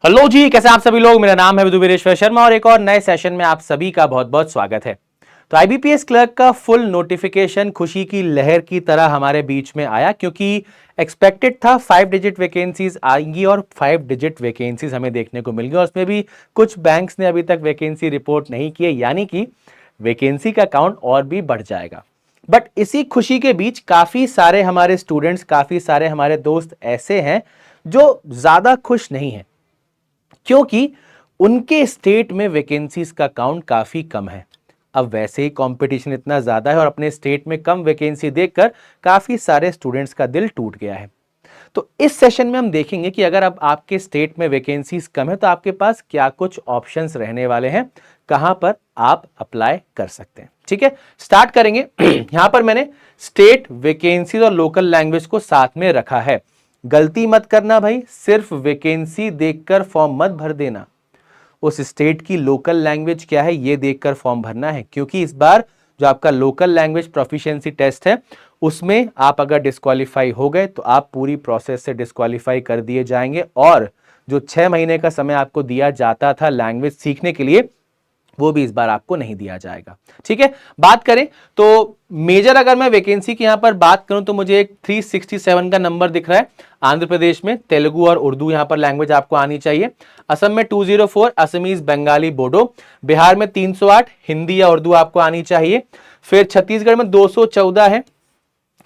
Hello जी, कैसे आप सभी लोग। मेरा नाम है विदुवीरेश्वर शर्मा और एक और नए सेशन में आप सभी का बहुत बहुत स्वागत है। तो आईबीपीएस क्लर्क का फुल नोटिफिकेशन खुशी की लहर की तरह हमारे बीच में आया, क्योंकि एक्सपेक्टेड था 5 डिजिट वैकेंसीज आएंगी और 5 डिजिट वैकेंसीज हमें देखने को मिल गई। और उसमें भी कुछ बैंक्स ने अभी तक वैकेंसी रिपोर्ट नहीं की है, यानी कि वैकेंसी का काउंट और भी बढ़ जाएगा। बट इसी खुशी के बीच काफी सारे हमारे स्टूडेंट्स, काफी सारे हमारे दोस्त ऐसे हैं जो ज्यादा खुश नहीं हैं, क्योंकि उनके स्टेट में वैकेंसीज का काउंट काफी कम है। अब वैसे ही कंपटीशन इतना ज्यादा है और अपने स्टेट में कम वैकेंसी देखकर काफी सारे स्टूडेंट्स का दिल टूट गया है। तो इस सेशन में हम देखेंगे कि अगर अब आपके स्टेट में वैकेंसीज कम है तो आपके पास क्या कुछ ऑप्शंस रहने वाले हैं, कहां पर आप अप्लाई कर सकते हैं। ठीक है, स्टार्ट करेंगे। यहां पर मैंने स्टेट वैकेंसीज और लोकल लैंग्वेज को साथ में रखा है। गलती मत करना भाई, सिर्फ वैकेंसी देखकर फॉर्म मत भर देना। उस स्टेट की लोकल लैंग्वेज क्या है ये देखकर फॉर्म भरना है, क्योंकि इस बार जो आपका लोकल लैंग्वेज प्रोफिशिएंसी टेस्ट है उसमें आप अगर डिस्क्वालीफाई हो गए तो आप पूरी प्रोसेस से डिस्क्वालीफाई कर दिए जाएंगे। और जो 6 महीने का समय आपको दिया जाता था लैंग्वेज सीखने के लिए, वो भी इस बार आपको नहीं दिया जाएगा। ठीक है, बात करें तो मेजर अगर मैं वैकेंसी की यहां पर बात करूं तो मुझे एक 367 का नंबर दिख रहा है। आंध्र प्रदेश में तेलुगु और उर्दू यहां पर लैंग्वेज आपको आनी चाहिए। असम में 204 असमीज बंगाली बोडो। बिहार में 308 हिंदी या उर्दू आपको आनी चाहिए। फिर छत्तीसगढ़ में 214 है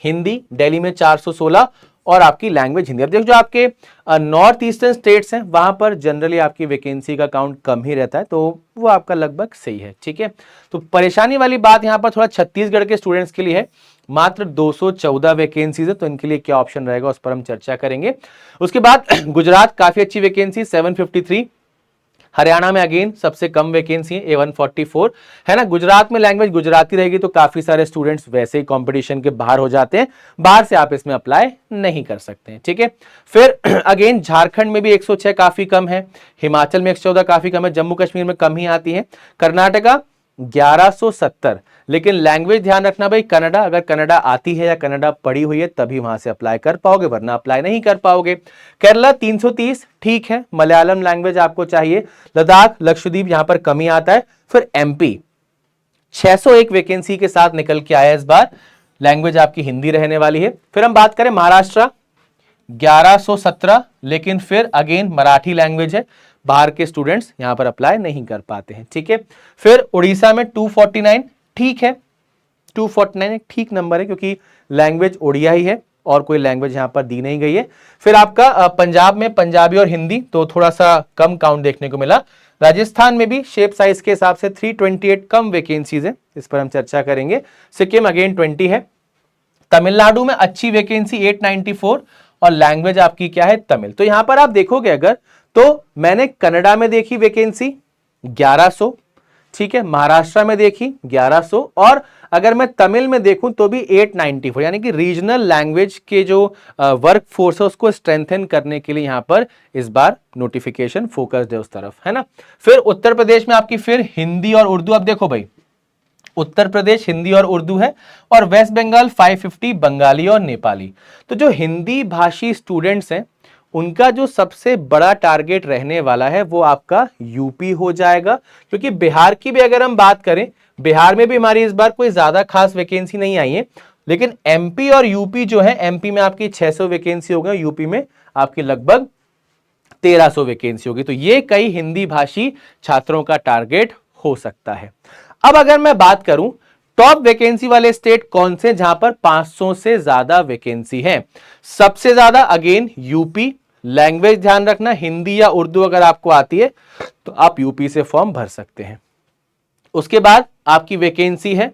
हिंदी, दिल्ली में 416 और आपकी लैंग्वेज हिंदी। अब देखो जो आपके नॉर्थ ईस्टर्न स्टेट्स हैं वहां पर जनरली आपकी वैकेंसी का काउंट कम ही रहता है, तो वो आपका लगभग सही है। ठीक है, तो परेशानी वाली बात यहां पर थोड़ा छत्तीसगढ़ के स्टूडेंट्स के लिए है, मात्र 214 वैकेंसीज है, तो इनके लिए क्या ऑप्शन रहेगा उस पर हम चर्चा करेंगे। उसके बाद गुजरात काफी अच्छी वैकेंसी 753। हरियाणा में अगेन सबसे कम वैकेंसी है A144 है ना। गुजरात में लैंग्वेज गुजराती रहेगी तो काफी सारे स्टूडेंट्स वैसे ही कंपटीशन के बाहर हो जाते हैं, बाहर से आप इसमें अप्लाई नहीं कर सकते हैं। ठीक है, फिर अगेन झारखंड में भी 106 काफी कम है, हिमाचल में 114 काफी कम है, जम्मू कश्मीर में कम ही आती है, कर्नाटका 1170। लेकिन लैंग्वेज ध्यान रखना भाई, कन्नडा, अगर कन्नडा आती है या कन्नडा पढ़ी हुई है तभी वहां से अप्लाई कर पाओगे, वरना अप्लाई नहीं कर पाओगे। केरला 330 ठीक है, मलयालम लैंग्वेज आपको चाहिए। लद्दाख लक्षद्वीप यहां पर कमी आता है। फिर एमपी 601 वैकेंसी के साथ निकल के आया इस बार, लैंग्वेज आपकी हिंदी रहने वाली है। फिर हम बात करें महाराष्ट्र 1117, लेकिन फिर अगेन मराठी लैंग्वेज है, बाहर के स्टूडेंट्स यहां पर अप्लाई नहीं कर पाते हैं। ठीक है, फिर उड़ीसा में 249 ठीक है, 249 एक ठीक नंबर है, क्योंकि लैंग्वेज ओडिया ही है और कोई लैंग्वेज यहां पर दी नहीं गई है। फिर आपका पंजाब में पंजाबी और हिंदी, तो थोड़ा सा कम काउंट देखने को मिला। राजस्थान में भी शेप साइज के हिसाब से 328 कम वैकेंसीज है, इस पर हम चर्चा करेंगे। सिक्किम अगेन 20 है। तमिलनाडु में अच्छी वैकेंसी 894 और लैंग्वेज आपकी क्या है, तमिल। तो यहां पर आप देखोगे अगर, तो मैंने कनाडा में देखी वैकेंसी 1100, ठीक है, महाराष्ट्र में देखी 1100 और अगर मैं तमिल में देखूं तो भी 894, यानी कि रीजनल लैंग्वेज के जो वर्क फोर्स है उसको स्ट्रेंथन करने के लिए यहां पर इस बार नोटिफिकेशन फोकस्ड है उस तरफ, है ना। फिर उत्तर प्रदेश में आपकी फिर हिंदी और उर्दू। अब देखो भाई, उत्तर प्रदेश हिंदी और उर्दू है और वेस्ट बंगाल 550 बंगाली और नेपाली। तो जो हिंदी भाषी स्टूडेंट्स हैं उनका जो सबसे बड़ा टारगेट रहने वाला है वो आपका यूपी हो जाएगा, क्योंकि बिहार की भी अगर हम बात करें, बिहार में भी हमारी इस बार कोई ज्यादा खास वैकेंसी नहीं आई है, लेकिन एमपी और यूपी जो है, एमपी में आपकी 600 वैकेंसी हो गई, यूपी में आपकी लगभग 1300 वैकेंसी होगी। तो ये कई हिंदी भाषी छात्रों का टारगेट हो सकता है। अब अगर मैं बात करूं टॉप वैकेंसी वाले स्टेट कौन से जहां पर 500 से ज्यादा वैकेंसी है, सबसे ज्यादा अगेन यूपी। लैंग्वेज ध्यान रखना, हिंदी या उर्दू अगर आपको आती है तो आप यूपी से फॉर्म भर सकते हैं। उसके बाद आपकी वैकेंसी है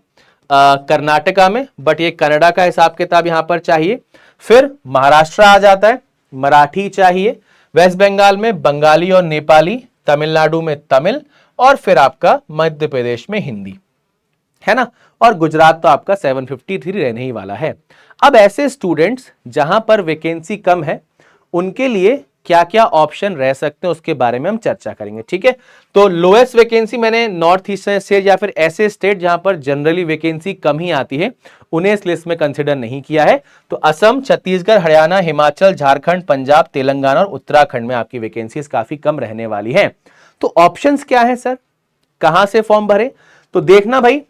कर्नाटका में, बट ये कनाडा का हिसाब किताब यहां पर चाहिए। फिर महाराष्ट्र आ जाता है, मराठी चाहिए। वेस्ट बंगाल में बंगाली और नेपाली, तमिलनाडु में तमिल और फिर आपका मध्य प्रदेश में हिंदी, है ना। और गुजरात तो आपका 753 रहने ही वाला है। अब ऐसे स्टूडेंट्स जहां पर वैकेंसी कम है उनके लिए क्या क्या ऑप्शन रह सकते हैं उसके बारे में हम चर्चा करेंगे, ठीक है। तो लोएस्ट वैकेंसी मैंने नॉर्थ ईस्टर्न स्टेट या फिर ऐसे स्टेट जहां पर जनरली वैकेंसी कम ही आती है उन्हें इस लिस्ट में कंसिडर नहीं किया है। तो असम, छत्तीसगढ़, हरियाणा, हिमाचल, झारखंड, पंजाब, तेलंगाना और उत्तराखंड में आपकी वैकेंसीज काफी कम रहने वाली है। तो ऑप्शंस क्या है सर, कहां से फॉर्म भरे? तो देखना भाई,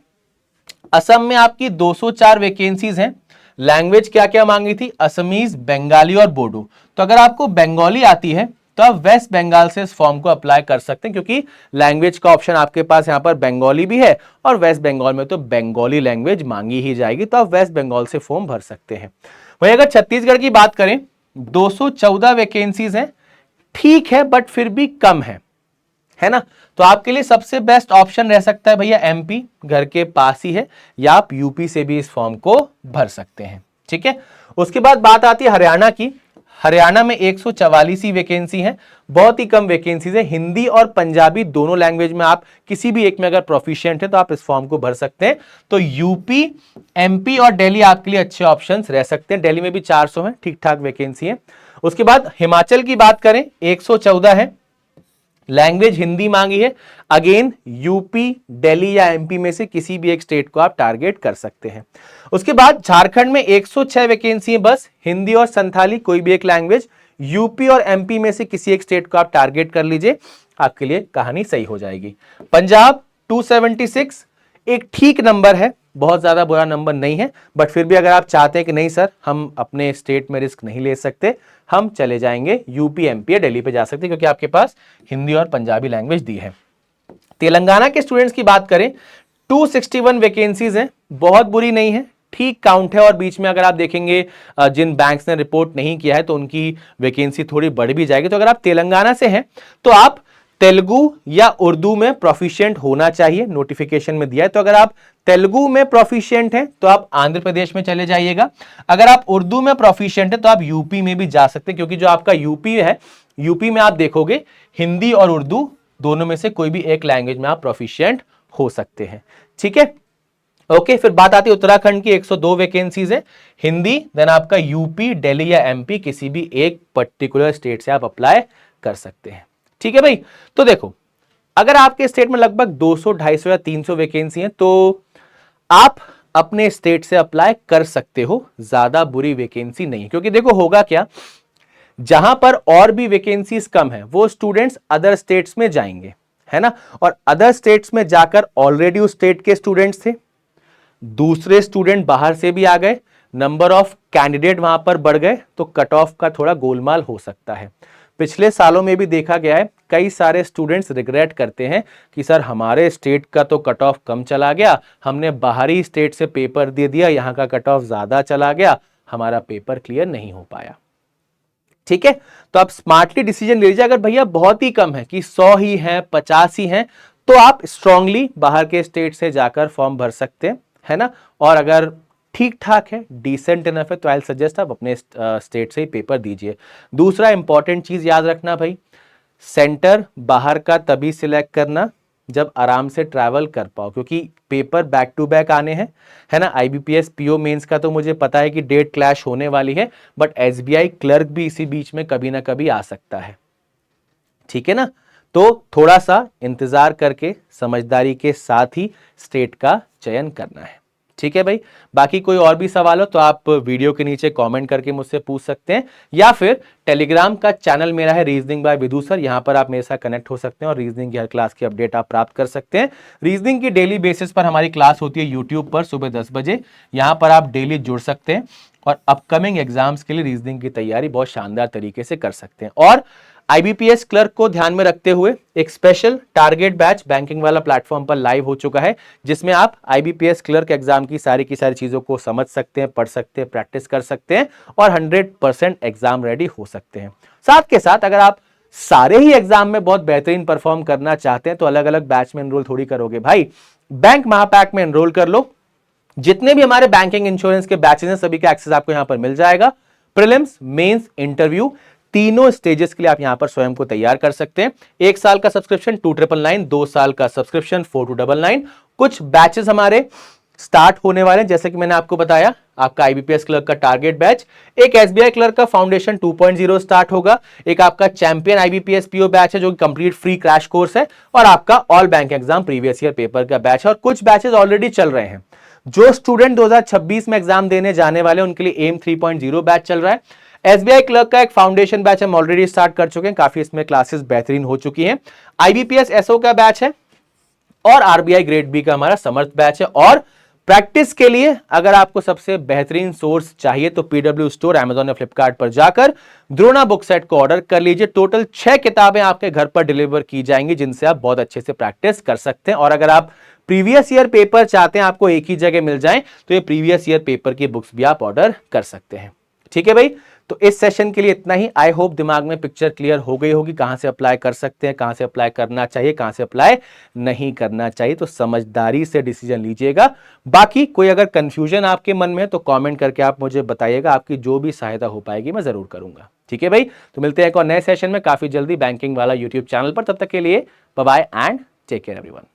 असम में आपकी 204 वैकेंसीज हैं। लैंग्वेज क्या क्या मांगी थी? असमीज, बंगाली और बोडो। तो अगर आपको बंगाली आती है तो आप वेस्ट बंगाल से इस फॉर्म को अप्लाई कर सकते हैं, क्योंकि लैंग्वेज का ऑप्शन आपके पास यहां पर बंगाली भी है और वेस्ट बंगाल में तो बंगाली लैंग्वेज मांगी ही जाएगी, तो आप वेस्ट बंगाल से फॉर्म भर सकते हैं। वहीं अगर छत्तीसगढ़ की बात करें, 214 वैकेंसीज हैं, ठीक है बट फिर भी कम है ना। तो आपके लिए सबसे बेस्ट ऑप्शन रह सकता है भैया एमपी, घर के पास ही है, या आप यूपी से भी इस फॉर्म को भर सकते हैं, ठीक है। उसके बाद बात आती है हरियाणा की। हरियाणा में 144 ही वैकेंसी है, बहुत ही कम वैकेंसीज है। हिंदी और पंजाबी दोनों लैंग्वेज में आप किसी भी एक में अगर प्रोफिशिएंट है तो आप इस फॉर्म को भर सकते हैं। तो यूपी, एमपी और दिल्ली आपके लिए अच्छे ऑप्शंस रह सकते हैं। दिल्ली में भी 400 है, ठीक ठाक वैकेंसी है। उसके बाद हिमाचल की बात करें, 114 है, लैंग्वेज हिंदी मांगी है। अगेन यूपी, दिल्ली या एमपी में से किसी भी एक स्टेट को आप टारगेट कर सकते हैं। उसके बाद झारखंड में 106 वैकेंसी है, बस हिंदी और संथाली कोई भी एक लैंग्वेज। यूपी और एमपी में से किसी एक स्टेट को आप टारगेट कर लीजिए, आपके लिए कहानी सही हो जाएगी। पंजाब 276 एक ठीक नंबर है, बहुत ज्यादा बुरा नंबर नहीं है, बट फिर भी अगर आप चाहते हैं कि नहीं सर हम अपने स्टेट में रिस्क नहीं ले सकते, हम चले जाएंगे यूपी, एमपी या दिल्ली पे जा सकते हैं, क्योंकि आपके पास हिंदी और पंजाबी लैंग्वेज दी है। तेलंगाना के स्टूडेंट्स की बात करें, 261 वैकेंसीज हैं, बहुत बुरी नहीं है, ठीक काउंट है। और बीच में अगर आप देखेंगे जिन बैंक्स ने रिपोर्ट नहीं किया है तो उनकी वैकेंसी थोड़ी बढ़ भी जाएगी। तो अगर आप तेलंगाना से हैं तो आप तेलुगु या उर्दू में प्रोफिशिएंट होना चाहिए, नोटिफिकेशन में दिया है। तो अगर आप तेलुगु में प्रोफिशिएंट हैं तो आप आंध्र प्रदेश में चले जाइएगा। अगर आप उर्दू में प्रोफिशिएंट हैं तो आप यूपी में भी जा सकते हैं, क्योंकि जो आपका यूपी है, यूपी में आप देखोगे हिंदी और उर्दू दोनों में से कोई भी एक लैंग्वेज में आप प्रोफिशिएंट हो सकते हैं, ठीक है। ओके, फिर बात आती है उत्तराखंड की। 102 वैकेंसीज है, हिंदी, देन आपका यूपी, दिल्ली या एमपी, किसी भी एक पर्टिकुलर स्टेट से आप अप्लाई कर सकते हैं, ठीक है भाई। तो देखो, अगर आपके स्टेट में लगभग 200, 250 या 300 वैकेंसी हैं तो आप अपने स्टेट से अप्लाई कर सकते हो, ज्यादा बुरी वैकेंसी नहीं। क्योंकि देखो होगा क्या, जहां पर और भी वैकेंसीज कम है वो स्टूडेंट्स अदर स्टेट्स में जाएंगे, है ना। और अदर स्टेट्स में जाकर ऑलरेडी उस स्टेट के स्टूडेंट्स थे, दूसरे स्टूडेंट बाहर से भी आ गए, नंबर ऑफ कैंडिडेट वहां पर बढ़ गए, तो कट ऑफ का थोड़ा गोलमाल हो सकता है। पिछले सालों में भी देखा गया है, कई सारे स्टूडेंट्स रिग्रेट करते हैं कि सर हमारे स्टेट का तो कट ऑफ कम चला गया, हमने बाहरी स्टेट से पेपर दे दिया, यहां का कट ऑफ ज्यादा चला गया, हमारा पेपर क्लियर नहीं हो पाया, ठीक है। तो आप स्मार्टली डिसीजन ले लीजिए। अगर भैया बहुत ही कम है कि 100 ही है, 50 ही है, तो आप स्ट्रांगली बाहर के स्टेट से जाकर फॉर्म भर सकते हैं, है ना। और अगर ठीक ठाक है, डिसेंट इनफ है, तो आई सजेस्ट आप अपने स्टेट से ही पेपर दीजिए। दूसरा इंपॉर्टेंट चीज याद रखना भाई, सेंटर बाहर का तभी सिलेक्ट करना जब आराम से ट्रैवल कर पाओ, क्योंकि पेपर बैक टू बैक आने हैं, है ना। आईबीपीएस पीओ मेंस का तो मुझे पता है कि डेट क्लैश होने वाली है, बट एसबीआई क्लर्क भी इसी बीच में कभी ना कभी आ सकता है, ठीक है ना। तो थोड़ा सा इंतजार करके समझदारी के साथ ही स्टेट का चयन करना है, ठीक है भाई। बाकी कोई और भी सवाल हो तो आप वीडियो के नीचे कमेंट करके मुझसे पूछ सकते हैं, या फिर टेलीग्राम का चैनल मेरा है रीजनिंग बाय विदु सर, यहां पर आप मेरे साथ कनेक्ट हो सकते हैं और रीजनिंग की हर क्लास की अपडेट आप प्राप्त कर सकते हैं। रीजनिंग की डेली बेसिस पर हमारी क्लास होती है यूट्यूब पर सुबह 10 बजे, यहां पर आप डेली जुड़ सकते हैं और अपकमिंग एग्जाम्स के लिए रीजनिंग की तैयारी बहुत शानदार तरीके से कर सकते हैं। और आईबीपीएस क्लर्क को ध्यान में रखते हुए एक स्पेशल टारगेट बैच बैंकिंग वाला प्लेटफॉर्म पर लाइव हो चुका है, जिसमें आप आईबीपीएस क्लर्क एग्जाम की सारी चीजों को समझ सकते हैं, पढ़ सकते हैं, प्रैक्टिस कर सकते हैं और 100% एग्जाम रेडी हो सकते हैं। साथ के साथ अगर आप सारे ही एग्जाम में बहुत बेहतरीन परफॉर्म करना चाहते हैं तो अलग अलग बैच में एनरोल थोड़ी करोगे भाई, बैंक महापैक में एनरोल कर लो। जितने भी हमारे बैंकिंग इंश्योरेंस के बैचेस हैं सभी का एक्सेस आपको यहां पर मिल जाएगा। प्रीलिम्स, मेंस, इंटरव्यू तीनों स्टेजेस के लिए आप यहां पर स्वयं को तैयार कर सकते हैं। 1 साल का सब्सक्रिप्शन 2999, 2 साल का सब्सक्रिप्शन 4299। कुछ बैचेस हमारे स्टार्ट होने वाले हैं। जैसे कि मैंने आपको बताया, आपका आईबीपीएस क्लर्क का टारगेट बैच, एक एसबीआई क्लर्क का फाउंडेशन 2.0 स्टार्ट होगा, एक आपका चैंपियन आईबीपीएस पीओ बैच है जो कि कंप्लीट फ्री क्रैश कोर्स है, और आपका all bank exam previous year paper का बैच है। और कुछ बैचेस ऑलरेडी चल रहे हैं। जो स्टूडेंट 2026 में एग्जाम देने जाने वाले उनके लिए एम 3.0 बैच चल रहा है। एसबीआई क्लर्क का एक फाउंडेशन बैच हम ऑलरेडी स्टार्ट कर चुके हैं, काफी इसमें क्लासेस बेहतरीन हो चुकी हैं। आईबीपीएस एसओ का बैच है और आरबीआई ग्रेड बी का हमारा समर्थ बैच है। और प्रैक्टिस के लिए अगर आपको सबसे बेहतरीन सोर्स चाहिए तो पीडब्ल्यू स्टोर, अमेजॉन या फ्लिपकार्ट पर जाकर द्रोणा बुक सेट को ऑर्डर कर लीजिए। टोटल 6 किताबें आपके घर पर डिलीवर की जाएंगी जिनसे आप बहुत अच्छे से प्रैक्टिस कर सकते हैं। और अगर आप प्रीवियस ईयर पेपर चाहते हैं आपको एक ही जगह मिल जाए तो ये प्रीवियस ईयर पेपर की बुक्स भी आप ऑर्डर कर सकते हैं। ठीक है भाई, तो इस सेशन के लिए इतना ही। आई होप दिमाग में पिक्चर क्लियर हो गई होगी, कहां से अप्लाई कर सकते हैं, कहां से अप्लाई करना चाहिए, कहां से अप्लाई नहीं करना चाहिए। तो समझदारी से डिसीजन लीजिएगा। बाकी कोई अगर कंफ्यूजन आपके मन में है तो कमेंट करके आप मुझे बताइएगा, आपकी जो भी सहायता हो पाएगी मैं जरूर करूंगा। ठीक है भाई, तो मिलते हैं एक और नए सेशन में काफी जल्दी बैंकिंग वाला यूट्यूब चैनल पर। तब तक के लिए bye bye and take care everyone.